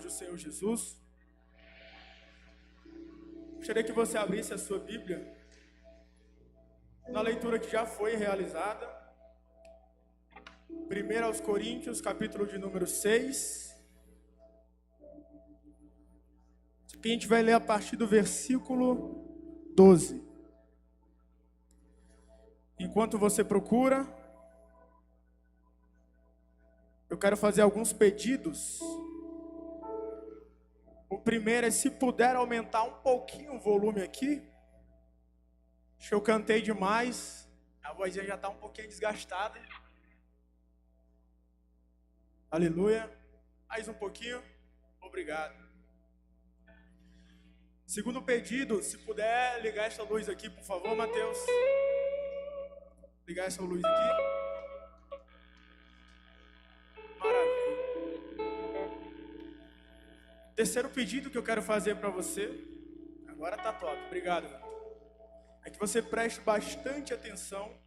do Senhor Jesus. Gostaria que você abrisse a sua Bíblia na leitura que já foi realizada. 1 aos Coríntios, capítulo de número 6. Aqui a gente vai ler a partir do versículo 12. Enquanto você procura, eu quero fazer alguns pedidos. O primeiro é, se puder aumentar um pouquinho o volume aqui. Acho que eu cantei demais, a vozinha já está um pouquinho desgastada. Aleluia. Mais um pouquinho. Obrigado. Segundo pedido, se puder ligar essa luz aqui, por favor, Mateus. Ligar essa luz aqui. Maravilha. Terceiro pedido que eu quero fazer para você. Agora tá top. Obrigado. É que você preste bastante atenção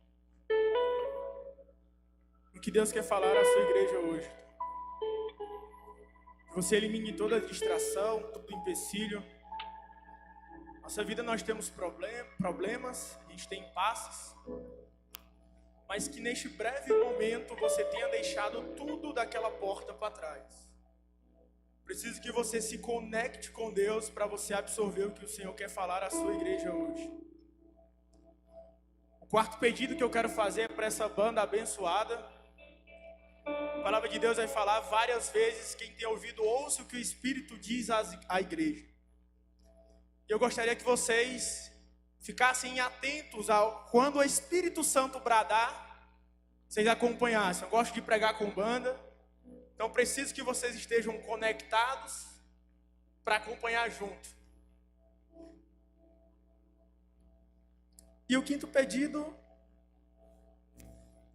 no que Deus quer falar à sua igreja hoje. Que você elimine toda distração, todo empecilho. Nossa vida nós temos problemas, a gente tem impasses. Mas que neste breve momento você tenha deixado tudo daquela porta para trás. Preciso que você se conecte com Deus para você absorver o que o Senhor quer falar à sua igreja hoje. O quarto pedido que eu quero fazer é para essa banda abençoada. A palavra de Deus vai falar várias vezes. Quem tem ouvido, ouça o que o Espírito diz à igreja. E eu gostaria que vocês ficassem atentos ao quando o Espírito Santo bradar, vocês acompanhassem. Eu gosto de pregar com banda, então preciso que vocês estejam conectados para acompanhar junto. E o quinto pedido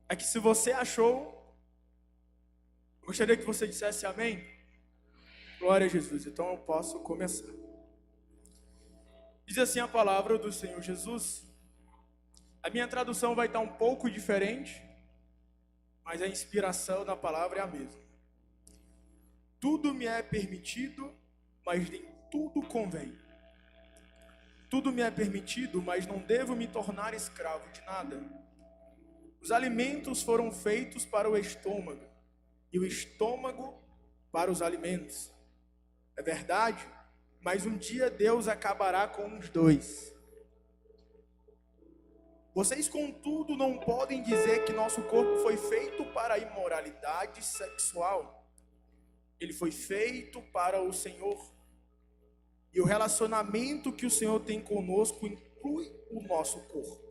é que, se você achou, eu gostaria que você dissesse amém. Glória a Jesus. Então eu posso começar. Diz assim a palavra do Senhor Jesus. A minha tradução vai estar um pouco diferente, mas a inspiração da palavra é a mesma. Tudo me é permitido, mas nem tudo convém. Tudo me é permitido, mas não devo me tornar escravo de nada. Os alimentos foram feitos para o estômago, e o estômago para os alimentos. É verdade, mas um dia Deus acabará com os dois. Vocês, contudo, não podem dizer que nosso corpo foi feito para a imoralidade sexual. Ele foi feito para o Senhor. E o relacionamento que o Senhor tem conosco inclui o nosso corpo.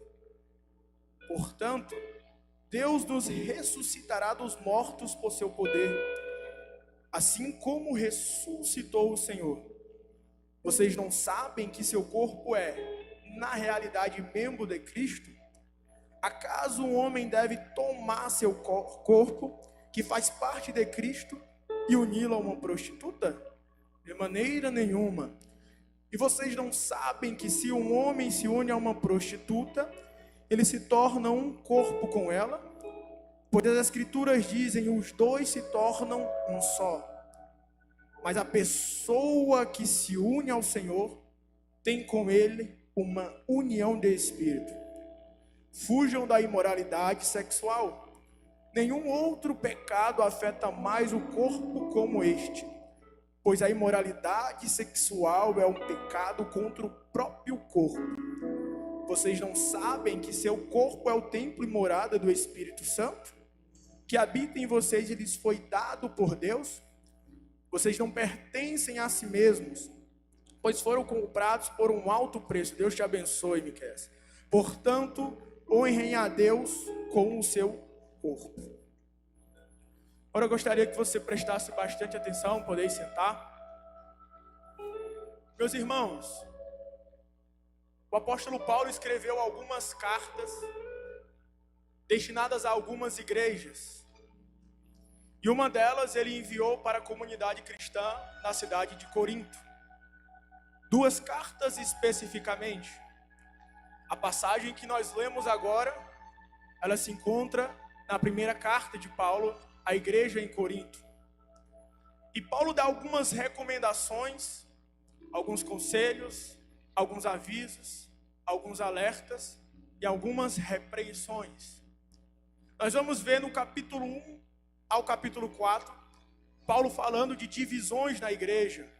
Portanto, Deus nos ressuscitará dos mortos por seu poder, assim como ressuscitou o Senhor. Vocês não sabem que seu corpo é, na realidade, membro de Cristo? Acaso um homem deve tomar seu corpo, que faz parte de Cristo, e uni-lo a uma prostituta? De maneira nenhuma. E vocês não sabem que, se um homem se une a uma prostituta, ele se torna um corpo com ela? Pois as Escrituras dizem: os dois se tornam um só. Mas a pessoa que se une ao Senhor tem com Ele uma união de espírito. Fujam da imoralidade sexual. Nenhum outro pecado afeta mais o corpo como este, pois a imoralidade sexual é um pecado contra o próprio corpo. Vocês não sabem que seu corpo é o templo e morada do Espírito Santo, que habita em vocês e lhes foi dado por Deus? Vocês não pertencem a si mesmos, pois foram comprados por um alto preço. Deus te abençoe, Miquel. Portanto, honrem a Deus com o seu corpo. Agora eu gostaria que você prestasse bastante atenção, poder sentar. Meus irmãos, o apóstolo Paulo escreveu algumas cartas destinadas a algumas igrejas. E uma delas ele enviou para a comunidade cristã na cidade de Corinto. 2 cartas especificamente. A passagem que nós lemos agora, ela se encontra na primeira carta de Paulo à igreja em Corinto. E Paulo dá algumas recomendações, alguns conselhos, alguns avisos, alguns alertas e algumas repreensões. Nós vamos ver no capítulo 1 ao capítulo 4, Paulo falando de divisões na igreja.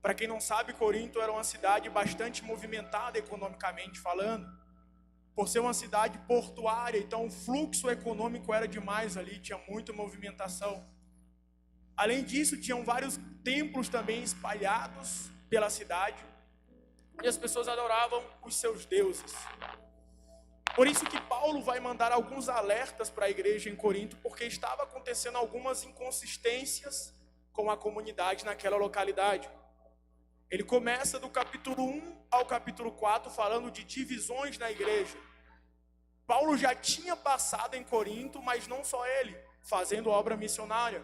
Para quem não sabe, Corinto era uma cidade bastante movimentada economicamente falando, por ser uma cidade portuária, então o fluxo econômico era demais ali, tinha muita movimentação. Além disso, tinham vários templos também espalhados pela cidade, onde as pessoas adoravam os seus deuses. Por isso que Paulo vai mandar alguns alertas para a igreja em Corinto, porque estava acontecendo algumas inconsistências com a comunidade naquela localidade. Ele começa do capítulo 1 ao capítulo 4 falando de divisões na igreja. Paulo já tinha passado em Corinto, mas não só ele, fazendo obra missionária.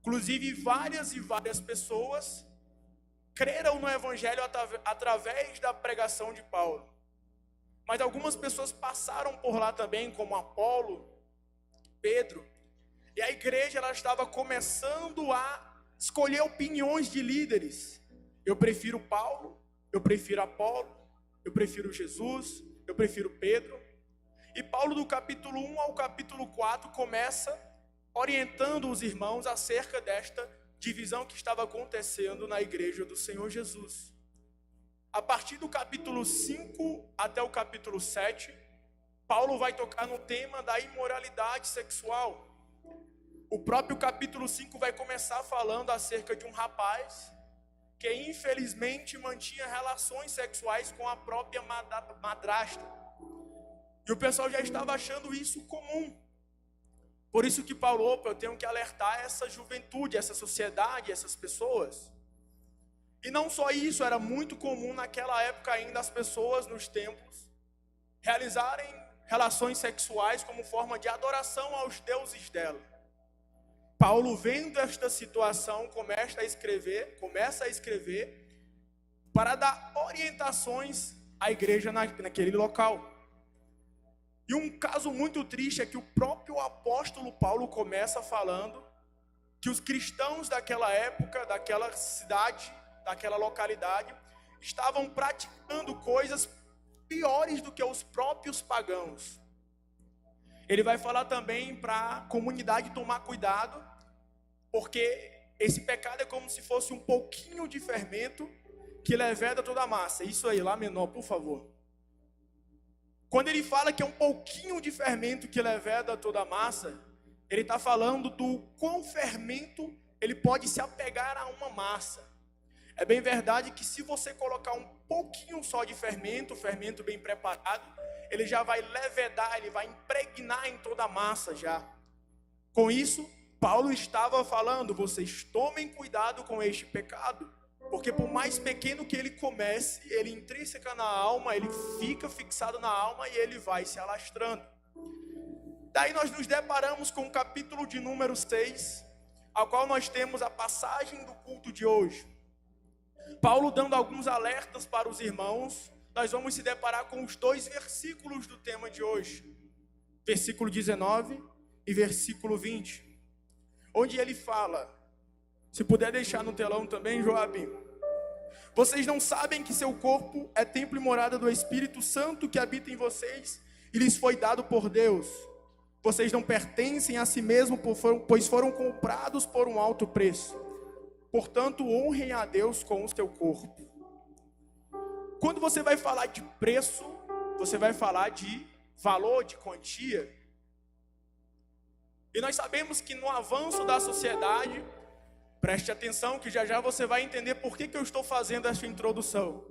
Inclusive, várias pessoas creram no evangelho através da pregação de Paulo. Mas algumas pessoas passaram por lá também, como Apolo, Pedro. E a igreja ela estava começando a escolher opiniões de líderes. Eu prefiro Paulo, eu prefiro Apolo, eu prefiro Jesus, eu prefiro Pedro. E Paulo, do capítulo 1 ao capítulo 4, começa orientando os irmãos acerca desta divisão que estava acontecendo na igreja do Senhor Jesus. A partir do capítulo 5 até o capítulo 7, Paulo vai tocar no tema da imoralidade sexual. O próprio capítulo 5 vai começar falando acerca de um rapaz que infelizmente mantinha relações sexuais com a própria madrasta. E o pessoal já estava achando isso comum. Por isso que Paulo, eu tenho que alertar essa juventude, essa sociedade, essas pessoas. E não só isso, era muito comum naquela época ainda as pessoas nos templos realizarem relações sexuais como forma de adoração aos deuses dela. Paulo, vendo esta situação, começa a escrever para dar orientações à igreja naquele local. E um caso muito triste é que o próprio apóstolo Paulo começa falando que os cristãos daquela época, daquela cidade, daquela localidade, estavam praticando coisas piores do que os próprios pagãos. Ele vai falar também para a comunidade tomar cuidado, porque esse pecado é como se fosse um pouquinho de fermento que leveda toda a massa. Isso aí, lá menor, por favor. Quando ele fala que é um pouquinho de fermento que leveda toda a massa, ele está falando do quão fermento ele pode se apegar a uma massa. É bem verdade que se você colocar um pouquinho só de fermento bem preparado, ele já vai levedar, ele vai impregnar em toda a massa já. Com isso, Paulo estava falando, vocês tomem cuidado com este pecado, porque por mais pequeno que ele comece, ele intrínseca na alma, ele fica fixado na alma e ele vai se alastrando. Daí nós nos deparamos com o capítulo de número 6, ao qual nós temos a passagem do culto de hoje. Paulo dando alguns alertas para os irmãos, nós vamos se deparar com os 2 versículos do tema de hoje. Versículo 19 e versículo 20. Onde ele fala, se puder deixar no telão também, Joab. Vocês não sabem que seu corpo é templo e morada do Espírito Santo que habita em vocês e lhes foi dado por Deus. Vocês não pertencem a si mesmos, pois foram comprados por um alto preço. Portanto, honrem a Deus com o seu corpo. Quando você vai falar de preço, você vai falar de valor, de quantia. E nós sabemos que no avanço da sociedade, preste atenção que já você vai entender por que eu estou fazendo essa introdução.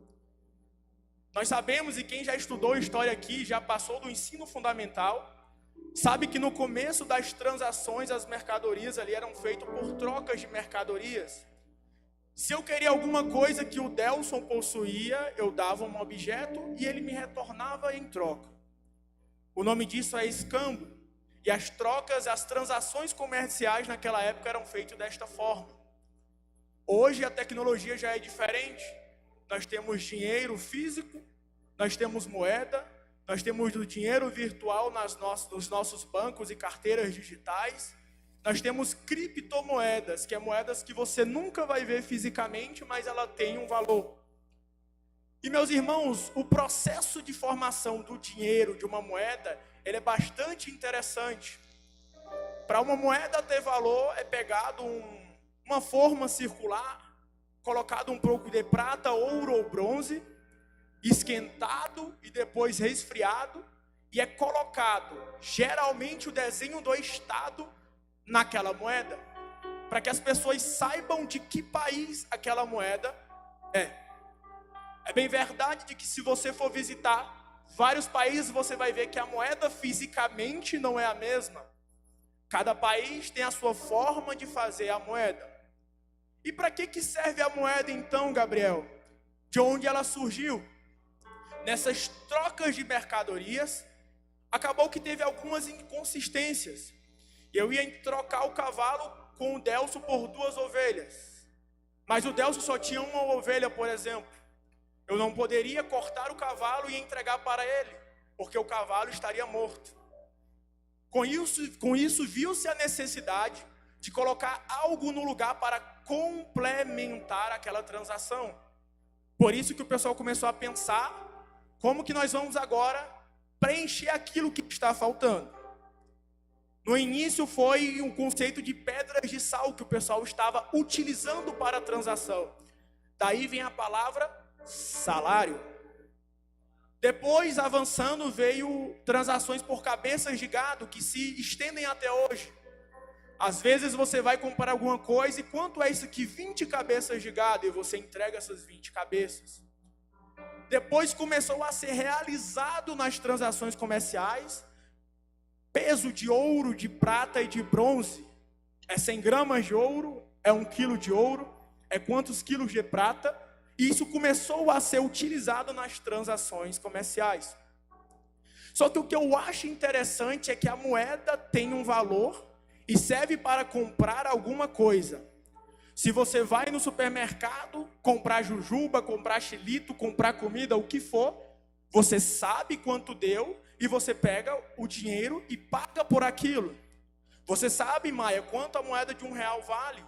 Nós sabemos, e quem já estudou história aqui, já passou do ensino fundamental, sabe que no começo das transações, as mercadorias ali eram feitas por trocas de mercadorias. Se eu queria alguma coisa que o Delson possuía, eu dava um objeto e ele me retornava em troca. O nome disso é escambo. E as trocas, as transações comerciais naquela época eram feitas desta forma. Hoje a tecnologia já é diferente. Nós temos dinheiro físico, nós temos moeda, nós temos o dinheiro virtual nos nossos bancos e carteiras digitais. nós temos criptomoedas, que é moedas que você nunca vai ver fisicamente, mas ela tem um valor. E meus irmãos, o processo de formação do dinheiro, de uma moeda, ele é bastante interessante. Para uma moeda ter valor, é pegado uma forma circular, colocado um pouco de prata, ouro ou bronze, esquentado e depois resfriado, e é colocado, geralmente, o desenho do estado naquela moeda, para que as pessoas saibam de que país aquela moeda é. É bem verdade de que se você for visitar vários países, você vai ver que a moeda fisicamente não é a mesma. Cada país tem a sua forma de fazer a moeda. E para que serve a moeda então, Gabriel? De onde ela surgiu? Nessas trocas de mercadorias, acabou que teve algumas inconsistências. Eu ia trocar o cavalo com o Delso por 2 ovelhas. Mas o Delso só tinha uma ovelha, por exemplo. Eu não poderia cortar o cavalo e entregar para ele, porque o cavalo estaria morto. Com isso viu-se a necessidade de colocar algo no lugar para complementar aquela transação. Por isso que o pessoal começou a pensar como que nós vamos agora preencher aquilo que está faltando. No início foi um conceito de pedras de sal que o pessoal estava utilizando para a transação. Daí vem a palavra salário. Depois, avançando, veio transações por cabeças de gado que se estendem até hoje. Às vezes você vai comprar alguma coisa e quanto é isso aqui? 20 cabeças de gado, e você entrega essas 20 cabeças. Depois começou a ser realizado nas transações comerciais peso de ouro, de prata e de bronze. É 100 gramas de ouro, é 1 quilo de ouro, é quantos quilos de prata. E isso começou a ser utilizado nas transações comerciais. Só que o que eu acho interessante é que a moeda tem um valor e serve para comprar alguma coisa. Se você vai no supermercado comprar jujuba, comprar xilito, comprar comida, o que for, você sabe quanto deu e você pega o dinheiro e paga por aquilo. Você sabe, Maia, quanto a moeda de R$1 vale?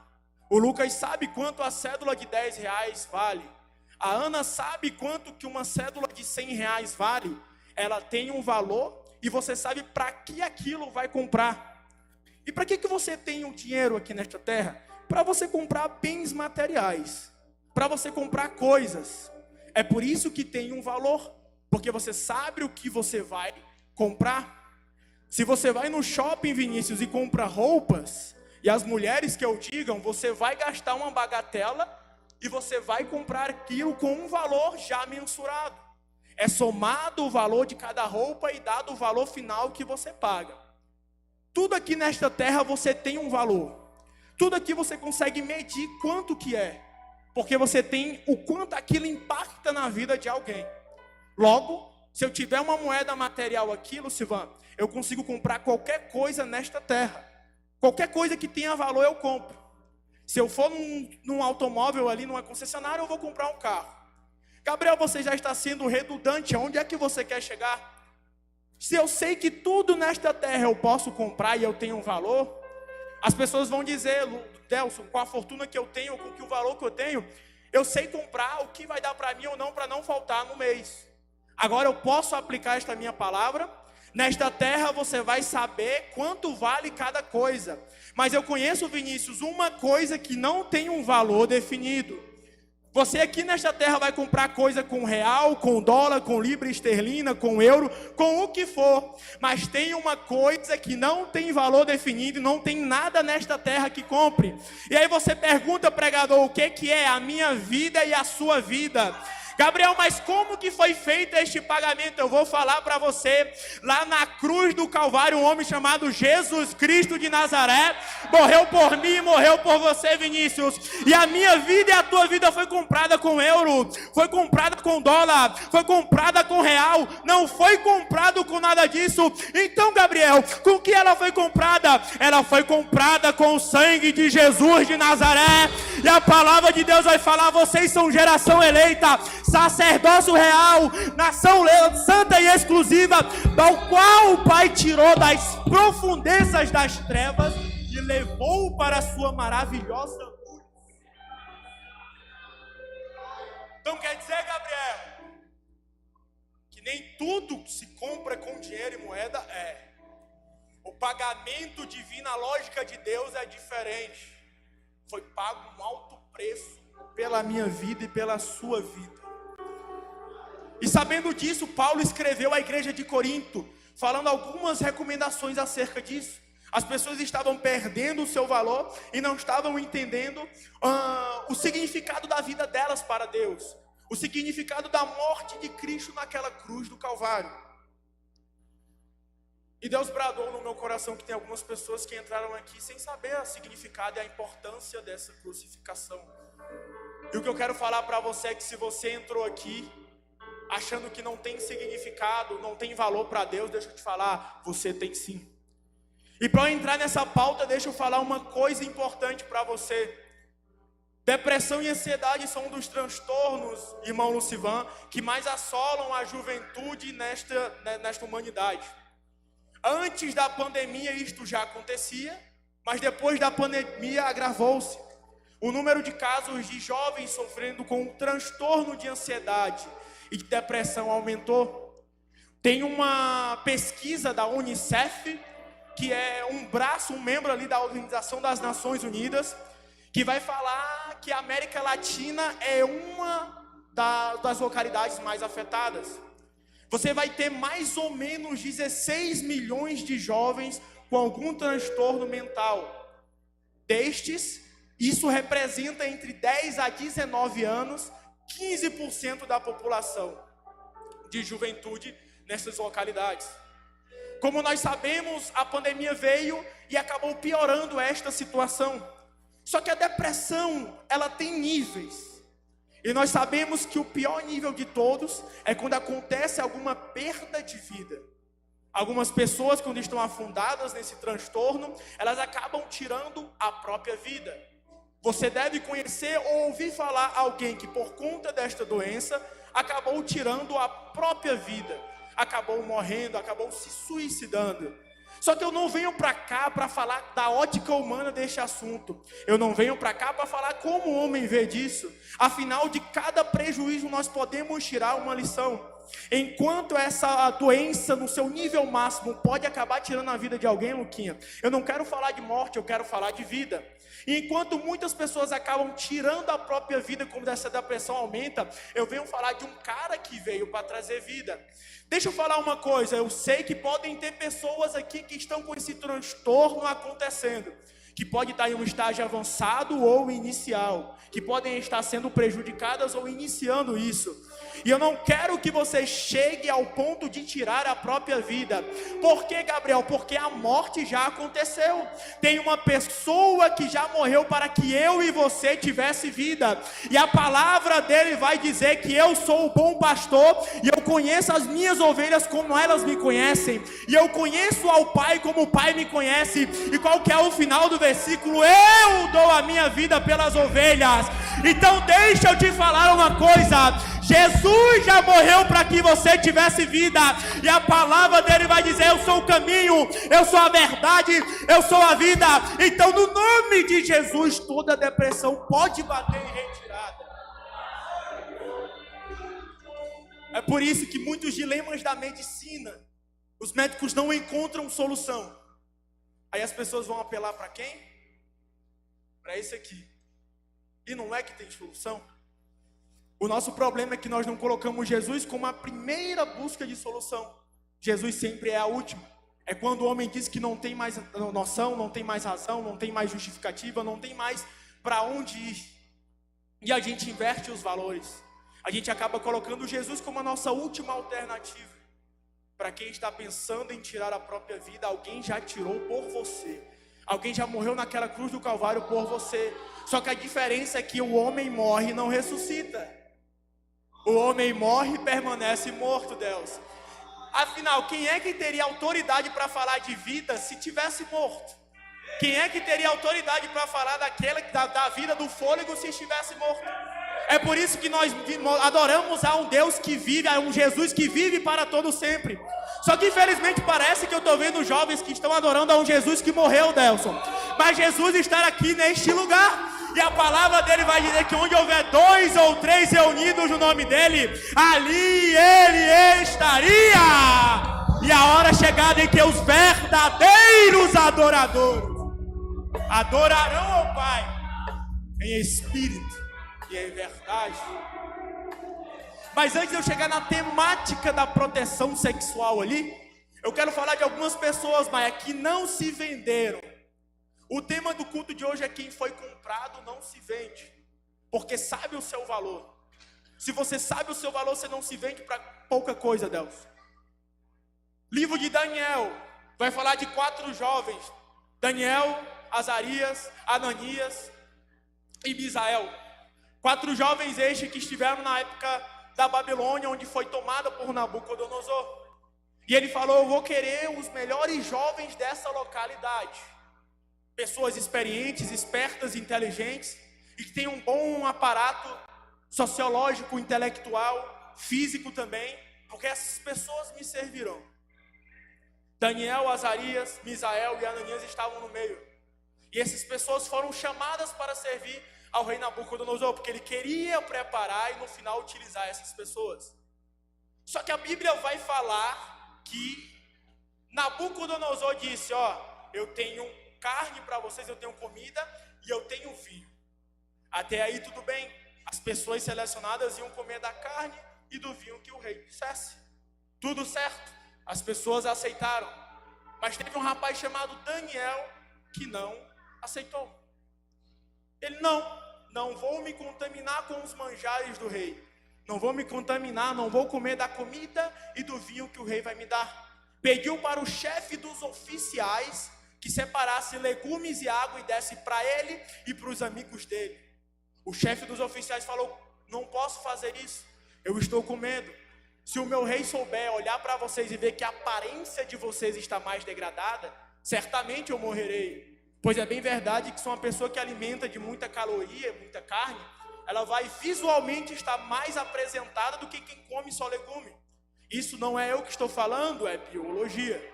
O Lucas sabe quanto a cédula de R$10 vale. A Ana sabe quanto que uma cédula de R$100 vale. Ela tem um valor e você sabe para que aquilo vai comprar. E para que você tem o dinheiro aqui nesta terra? Para você comprar bens materiais, para você comprar coisas. É por isso que tem um valor, porque você sabe o que você vai comprar. Se você vai no shopping, Vinícius, e compra roupas, e as mulheres que eu digam, você vai gastar uma bagatela e você vai comprar aquilo com um valor já mensurado. É somado o valor de cada roupa e dado o valor final que você paga. Tudo aqui nesta terra você tem um valor. Tudo aqui você consegue medir quanto que é. Porque você tem o quanto aquilo impacta na vida de alguém. Logo, se eu tiver uma moeda material aqui, Lucivan, eu consigo comprar qualquer coisa nesta terra. Qualquer coisa que tenha valor eu compro. Se eu for num automóvel ali, numa concessionária, eu vou comprar um carro. Gabriel, você já está sendo redundante. Aonde é que você quer chegar? Se eu sei que tudo nesta terra eu posso comprar e eu tenho um valor, as pessoas vão dizer, Delson, com a fortuna que eu tenho, com o valor que eu tenho, eu sei comprar o que vai dar para mim ou não, para não faltar no mês. Agora eu posso aplicar esta minha palavra. Nesta terra você vai saber quanto vale cada coisa. Mas eu conheço, Vinícius, uma coisa que não tem um valor definido. Você aqui nesta terra vai comprar coisa com real, com dólar, com libra esterlina, com euro, com o que for. Mas tem uma coisa que não tem valor definido, não tem nada nesta terra que compre. E aí você pergunta, pregador, o que é a minha vida e a sua vida? Gabriel, mas como que foi feito este pagamento? Eu vou falar para você. Lá na cruz do Calvário, um homem chamado Jesus Cristo de Nazaré morreu por mim, morreu por você, Vinícius. E a minha vida e a tua vida foi comprada com euro, foi comprada com dólar, foi comprada com real, não foi comprado com nada disso. Então, Gabriel, com que ela foi comprada? Ela foi comprada com o sangue de Jesus de Nazaré. E a palavra de Deus vai falar: vocês são geração eleita, sacerdócio real, nação santa e exclusiva, do qual o Pai tirou das profundezas das trevas e levou para a sua maravilhosa luz. Então quer dizer, Gabriel, que nem tudo se compra com dinheiro e moeda é. O pagamento divino, a lógica de Deus é diferente. Foi pago um alto preço pela minha vida e pela sua vida. E sabendo disso, Paulo escreveu à igreja de Corinto, falando algumas recomendações acerca disso. As pessoas estavam perdendo o seu valor e não estavam entendendo o significado da vida delas para Deus. O significado da morte de Cristo naquela cruz do Calvário. E Deus bradou no meu coração que tem algumas pessoas que entraram aqui sem saber o significado e a importância dessa crucificação. E o que eu quero falar para você é que se você entrou aqui achando que não tem significado, não tem valor para Deus, deixa eu te falar, você tem sim. E para eu entrar nessa pauta, deixa eu falar uma coisa importante para você. Depressão e ansiedade são um dos transtornos, irmão Lucivan, que mais assolam a juventude nesta humanidade. Antes da pandemia isto já acontecia, mas depois da pandemia agravou-se. O número de casos de jovens sofrendo com um transtorno de ansiedade e de depressão aumentou. Tem uma pesquisa da Unicef, que é um membro ali da Organização das Nações Unidas, que vai falar que a América Latina é uma das localidades mais afetadas. Você vai ter mais ou menos 16 milhões de jovens com algum transtorno mental. Destes, isso representa entre 10 a 19 anos, 15% da população de juventude nessas localidades. Como nós sabemos, a pandemia veio e acabou piorando esta situação. Só que a depressão, ela tem níveis. E nós sabemos que o pior nível de todos é quando acontece alguma perda de vida. Algumas pessoas, quando estão afundadas nesse transtorno, elas acabam tirando a própria vida. Você deve conhecer ou ouvir falar alguém que por conta desta doença acabou tirando a própria vida, acabou morrendo, acabou se suicidando. Só que eu não venho para cá para falar da ótica humana deste assunto. Eu não venho para cá para falar como o homem vê disso. Afinal, de cada prejuízo nós podemos tirar uma lição. Enquanto essa doença no seu nível máximo pode acabar tirando a vida de alguém, Luquinha, eu não quero falar de morte, eu quero falar de vida. E enquanto muitas pessoas acabam tirando a própria vida quando essa depressão aumenta, eu venho falar de um cara que veio para trazer vida. Deixa eu falar uma coisa, eu sei que podem ter pessoas aqui que estão com esse transtorno acontecendo, que pode estar em um estágio avançado ou inicial, que podem estar sendo prejudicadas ou iniciando isso. E eu não quero que você chegue ao ponto de tirar a própria vida. Por quê, Gabriel? Porque a morte já aconteceu. Tem uma pessoa que já morreu para que eu e você tivesse vida. E a palavra dele vai dizer que eu sou o bom pastor e eu conheço as minhas ovelhas como elas me conhecem. E eu conheço ao Pai como o Pai me conhece. E qual que é o final do versículo? Eu dou a minha vida pelas ovelhas. Então deixa eu te falar uma coisa. Jesus já morreu para que você tivesse vida, e a palavra dele vai dizer: eu sou o caminho, eu sou a verdade, eu sou a vida. Então no nome de Jesus toda depressão pode bater em retirada. É por isso que muitos dilemas da medicina, os médicos não encontram solução. Aí as pessoas vão apelar para quem? Para esse aqui. E não é que tem solução. O nosso problema é que nós não colocamos Jesus como a primeira busca de solução. Jesus sempre é a última. É quando o homem diz que não tem mais noção, não tem mais razão, não tem mais justificativa, não tem mais para onde ir. E a gente inverte os valores. A gente acaba colocando Jesus como a nossa última alternativa. Para quem está pensando em tirar a própria vida, alguém já tirou por você. Alguém já morreu naquela cruz do Calvário por você. Só que a diferença é que o homem morre e não ressuscita. O homem morre e permanece morto, Deus. Afinal, quem é que teria autoridade para falar de vida se tivesse morto? Quem é que teria autoridade para falar da vida do fôlego se estivesse morto? É por isso que nós adoramos a um Deus que vive, a um Jesus que vive para todo sempre. Só que infelizmente parece que eu estou vendo jovens que estão adorando a um Jesus que morreu, Delson. Mas Jesus está aqui neste lugar. E a palavra dele vai dizer que onde houver 2 ou 3 reunidos no nome dele, ali ele estaria. E a hora chegada em que os verdadeiros adoradores adorarão ao Pai em espírito e em verdade. Mas antes de eu chegar na temática da proteção sexual ali, eu quero falar de algumas pessoas, Maia, que não se venderam. O tema do culto de hoje é: quem foi comprado não se vende, porque sabe o seu valor. Se você sabe o seu valor, você não se vende para pouca coisa, Deus. Livro de Daniel vai falar de 4 jovens: Daniel, Azarias, Ananias e Misael. 4 jovens estes que estiveram na época da Babilônia, onde foi tomada por Nabucodonosor. E ele falou: eu vou querer os melhores jovens dessa localidade. Pessoas experientes, espertas, inteligentes, e que têm um bom aparato sociológico, intelectual, físico também, porque essas pessoas me servirão. Daniel, Azarias, Misael e Ananias estavam no meio. E essas pessoas foram chamadas para servir ao rei Nabucodonosor, porque ele queria preparar e no final utilizar essas pessoas. Só que a Bíblia vai falar que Nabucodonosor disse: ó, eu tenho carne para vocês, eu tenho comida e eu tenho vinho. Até aí tudo bem. As pessoas selecionadas iam comer da carne e do vinho que o rei dissesse. Tudo certo. As pessoas aceitaram. Mas teve um rapaz chamado Daniel que não aceitou. Ele: não vou me contaminar com os manjares do rei. Não vou me contaminar, não vou comer da comida e do vinho que o rei vai me dar. Pediu para o chefe dos oficiais que separasse legumes e água e desse para ele e para os amigos dele. O chefe dos oficiais falou: não posso fazer isso, eu estou com medo. Se o meu rei souber olhar para vocês e ver que a aparência de vocês está mais degradada, certamente eu morrerei. Pois é bem verdade que sou uma pessoa que alimenta de muita caloria, muita carne, ela vai visualmente estar mais apresentada do que quem come só legume. Isso não é eu que estou falando, é biologia.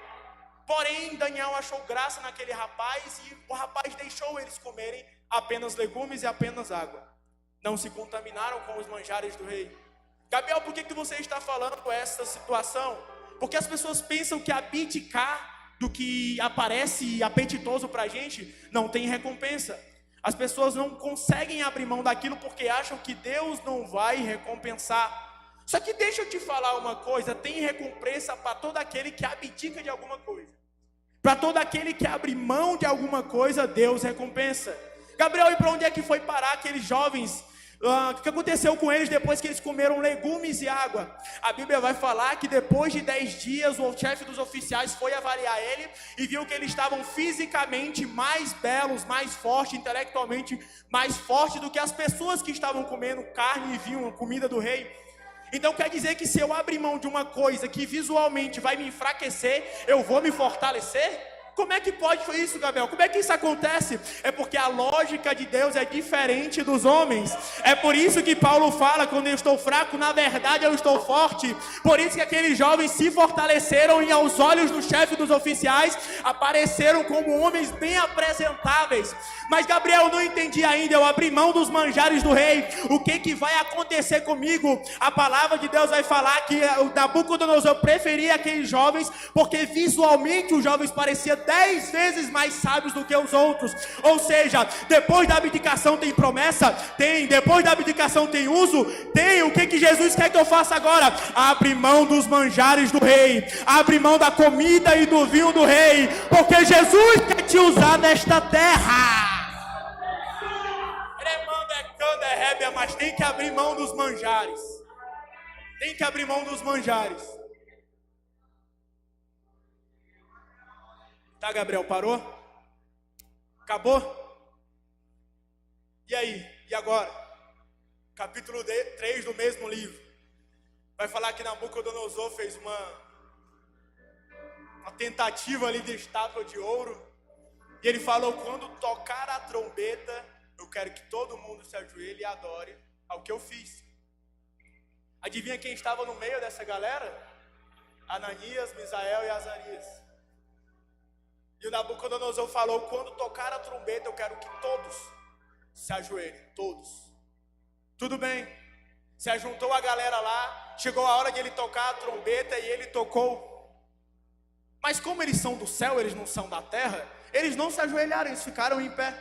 Porém, Daniel achou graça naquele rapaz e o rapaz deixou eles comerem apenas legumes e apenas água. Não se contaminaram com os manjares do rei. Gabriel, por que você está falando essa situação? Porque as pessoas pensam que abdicar do que aparece apetitoso para a gente não tem recompensa. As pessoas não conseguem abrir mão daquilo porque acham que Deus não vai recompensar. Só que deixa eu te falar uma coisa: tem recompensa para todo aquele que abdica de alguma coisa. Para todo aquele que abre mão de alguma coisa, Deus recompensa. Gabriel, e para onde é que foi parar aqueles jovens? O que aconteceu com eles depois que eles comeram legumes e água? A Bíblia vai falar que depois de 10 dias o chefe dos oficiais foi avaliar ele e viu que eles estavam fisicamente mais belos, mais fortes, intelectualmente mais fortes do que as pessoas que estavam comendo carne e vinho, a comida do rei. Então quer dizer que se eu abrir mão de uma coisa que visualmente vai me enfraquecer, eu vou me fortalecer? Como é que pode isso, Gabriel? Como é que isso acontece? É porque a lógica de Deus é diferente dos homens. É por isso que Paulo fala: quando eu estou fraco, na verdade eu estou forte. Por isso que aqueles jovens se fortaleceram e aos olhos do chefe dos oficiais apareceram como homens bem apresentáveis. Mas Gabriel, eu não entendi ainda. Eu abri mão dos manjares do rei. O que vai acontecer comigo? A palavra de Deus vai falar que o Nabucodonosor preferia aqueles jovens porque visualmente os jovens pareciam 10 vezes mais sábios do que os outros. Ou seja, depois da abdicação tem promessa? Tem. Depois da abdicação tem uso? Tem. O que Jesus quer que eu faça agora? Abre mão dos manjares do rei. Abre mão da comida e do vinho do rei. Porque Jesus quer te usar nesta terra. Mas tem que abrir mão dos manjares. Tem que abrir mão dos manjares. Tá, Gabriel, parou? Acabou? E aí? E agora? Capítulo 3 do mesmo livro. Vai falar que Nabucodonosor fez uma tentativa ali de estátua de ouro. E ele falou: quando tocar a trombeta, eu quero que todo mundo se ajoelhe e adore ao que eu fiz. Adivinha quem estava no meio dessa galera? Ananias, Misael e Azarias. E o Nabucodonosor falou: quando tocar a trombeta, eu quero que todos se ajoelhem, todos. Tudo bem, se ajuntou a galera lá, chegou a hora de ele tocar a trombeta e ele tocou. Mas como eles são do céu, eles não são da terra, eles não se ajoelharam, eles ficaram em pé.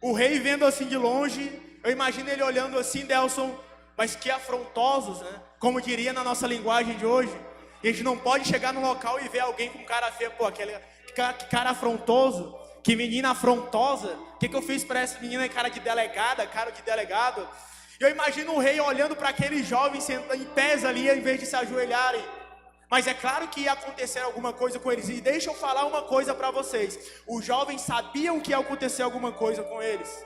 O rei vendo assim de longe, eu imagino ele olhando assim, Delson, mas que afrontosos, né? Como diria na nossa linguagem de hoje. A gente não pode chegar no local e ver alguém com cara feia, pô, que cara afrontoso, que menina afrontosa. O que eu fiz para essa menina? Cara de delegada, cara de delegado. Eu imagino o rei olhando para aqueles jovens sentando em pés ali, em vez de se ajoelharem. Mas é claro que ia acontecer alguma coisa com eles. E deixa eu falar uma coisa para vocês. Os jovens sabiam que ia acontecer alguma coisa com eles.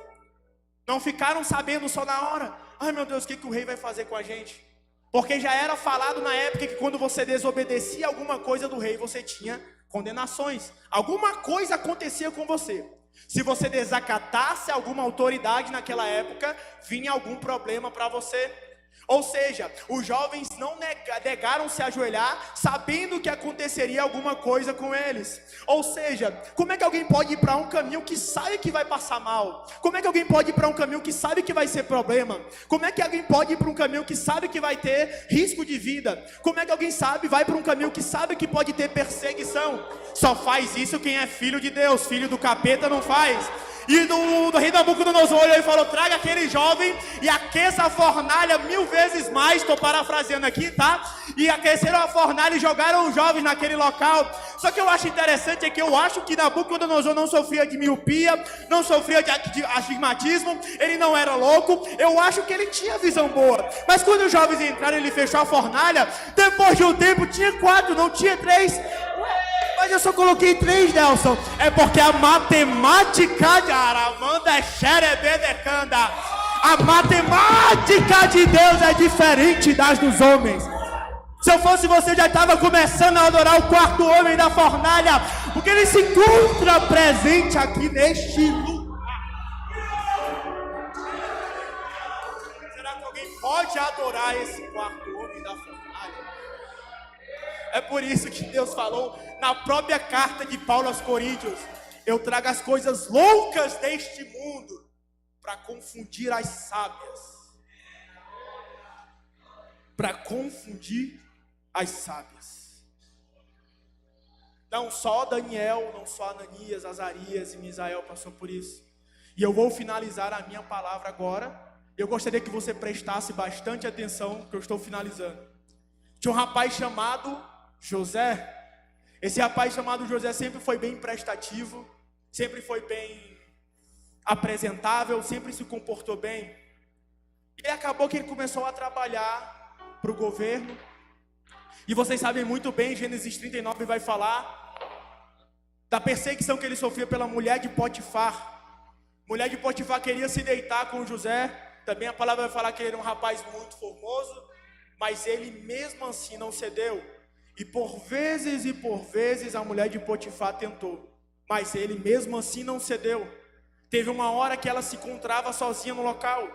Não ficaram sabendo só na hora. Ai meu Deus, o que o rei vai fazer com a gente? Porque já era falado na época que quando você desobedecia alguma coisa do rei, você tinha condenações. Alguma coisa acontecia com você. Se você desacatasse alguma autoridade naquela época, vinha algum problema para você. Ou seja, os jovens não negaram se ajoelhar, sabendo que aconteceria alguma coisa com eles. Ou seja, como é que alguém pode ir para um caminho que sabe que vai passar mal? Como é que alguém pode ir para um caminho que sabe que vai ser problema? Como é que alguém pode ir para um caminho que sabe que vai ter risco de vida? Como é que alguém vai para um caminho que sabe que pode ter perseguição? Só faz isso quem é filho de Deus, filho do capeta não faz. E do rei Nabucodonosor olhou e falou: traga aquele jovem e aqueça a fornalha 1000 vezes mais. Estou parafraseando aqui, tá? E aqueceram a fornalha e jogaram os jovens naquele local. Só que eu acho interessante é que eu acho que Nabucodonosor não sofria de miopia, não sofria de astigmatismo, ele não era louco. Eu acho que ele tinha visão boa. Mas quando os jovens entraram, ele fechou a fornalha. Depois de um tempo tinha 4, não tinha 3. Mas eu só coloquei 3, Nelson. É porque a matemática de Aramanda é xerebedecanda. A matemática de Deus é diferente das dos homens. Se eu fosse você, já estava começando a adorar o quarto homem da fornalha, porque ele se encontra presente aqui neste lugar. Será que alguém pode adorar esse quarto homem da fornalha? É por isso que Deus falou na própria carta de Paulo aos Coríntios: eu trago as coisas loucas deste mundo para confundir as sábias. Para confundir as sábias. Não só Daniel, não só Ananias, Azarias e Misael passou por isso. E eu vou finalizar a minha palavra agora. Eu gostaria que você prestasse bastante atenção, porque eu estou finalizando. Tinha um rapaz chamado José. Esse rapaz chamado José sempre foi bem prestativo, sempre foi bem apresentável, sempre se comportou bem. E acabou que ele começou a trabalhar para o governo. E vocês sabem muito bem, Gênesis 39 vai falar da perseguição que ele sofria pela mulher de Potifar. Mulher de Potifar queria se deitar com José. Também a palavra vai falar que ele era um rapaz muito formoso, mas ele mesmo assim não cedeu. E por vezes a mulher de Potifar tentou, mas ele mesmo assim não cedeu. Teve uma hora que ela se encontrava sozinha no local,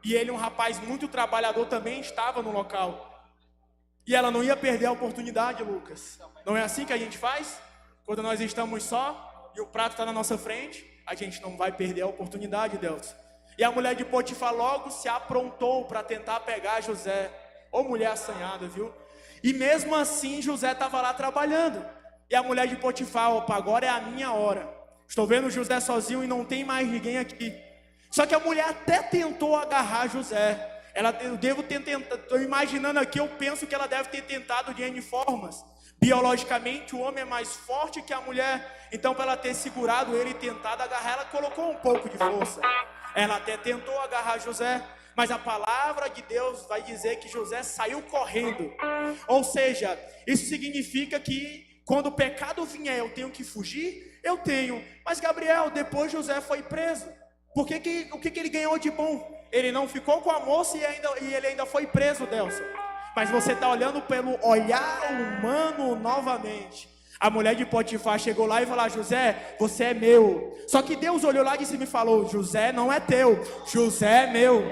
e ele, um rapaz muito trabalhador, também estava no local. E ela não ia perder a oportunidade, Lucas. Não é assim que a gente faz? Quando nós estamos só e o prato está na nossa frente, a gente não vai perder a oportunidade, Deus. E a mulher de Potifar logo se aprontou para tentar pegar José. Ô mulher assanhada, viu? E mesmo assim José estava lá trabalhando. E a mulher de Potifar: opa, agora é a minha hora. Estou vendo José sozinho e não tem mais ninguém aqui. Só que a mulher até tentou agarrar José. Eu devo ter tentado, estou imaginando aqui, eu penso que ela deve ter tentado de N formas. Biologicamente o homem é mais forte que a mulher. Então para ela ter segurado ele e tentado agarrar, ela colocou um pouco de força. Ela até tentou agarrar José, mas a palavra de Deus vai dizer que José saiu correndo. Ou seja, isso significa que quando o pecado vier eu tenho que fugir? Eu tenho. Mas Gabriel, depois José foi preso. O que ele ganhou de bom? Ele não ficou com a moça e ele ainda foi preso, Delson. Mas você está olhando pelo olhar humano novamente. A mulher de Potifar chegou lá e falou: José, você é meu. Só que Deus olhou lá de cima e falou: José não é teu, José é meu.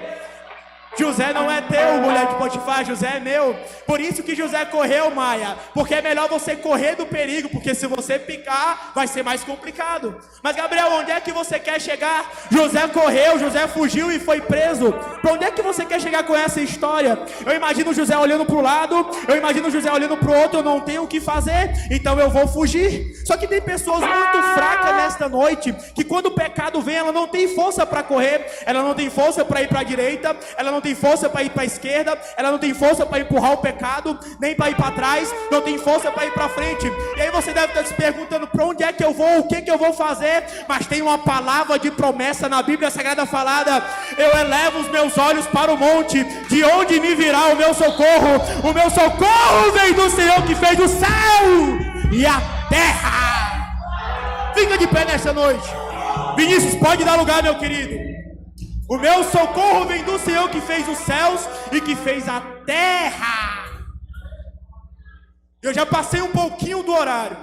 José não é teu, mulher de Potifar, José é meu. Por isso que José correu, Maia. Porque é melhor você correr do perigo, porque se você picar, vai ser mais complicado. Mas Gabriel, onde é que você quer chegar? José correu, José fugiu e foi preso. Para onde é que você quer chegar com essa história? Eu imagino José olhando para o lado, eu imagino José olhando para o outro, eu não tenho o que fazer, então eu vou fugir. Só que tem pessoas muito fracas nesta noite, que quando o pecado vem, ela não tem força para correr, ela não tem força para ir para a direita, ela não tem força para ir para a esquerda, ela não tem força para empurrar o pecado, nem para ir para trás, não tem força para ir para frente. E aí você deve estar se perguntando: para onde é que eu vou, o que é que eu vou fazer? Mas tem uma palavra de promessa na Bíblia Sagrada falada: eu elevo os meus olhos para o monte, de onde me virá o meu socorro? O meu socorro vem do Senhor que fez o céu e a terra. Fica de pé nessa noite. Vinícius, pode dar lugar, meu querido. O meu socorro vem do Senhor que fez os céus e que fez a terra. Eu já passei um pouquinho do horário,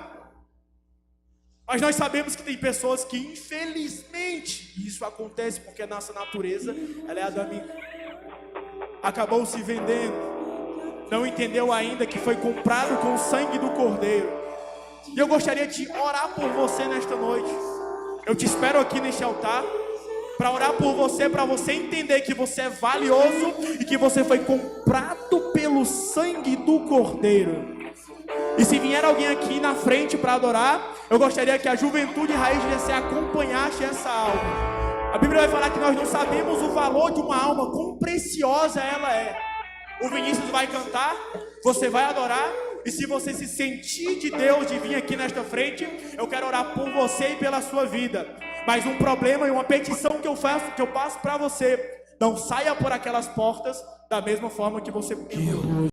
mas nós sabemos que tem pessoas que, infelizmente, isso acontece porque a nossa natureza, ela é adâmica, acabou se vendendo, não entendeu ainda que foi comprado com o sangue do Cordeiro. E eu gostaria de orar por você nesta noite. Eu te espero aqui neste altar para orar por você, para você entender que você é valioso e que você foi comprado pelo sangue do Cordeiro. E se vier alguém aqui na frente para adorar, eu gostaria que a Juventude Raiz de GC acompanhasse essa alma. A Bíblia vai falar que nós não sabemos o valor de uma alma, quão preciosa ela é. O Vinícius vai cantar, você vai adorar, e se você se sentir de Deus de vir aqui nesta frente, eu quero orar por você e pela sua vida. Mas um problema e uma petição que eu passo para você: não saia por aquelas portas da mesma forma que você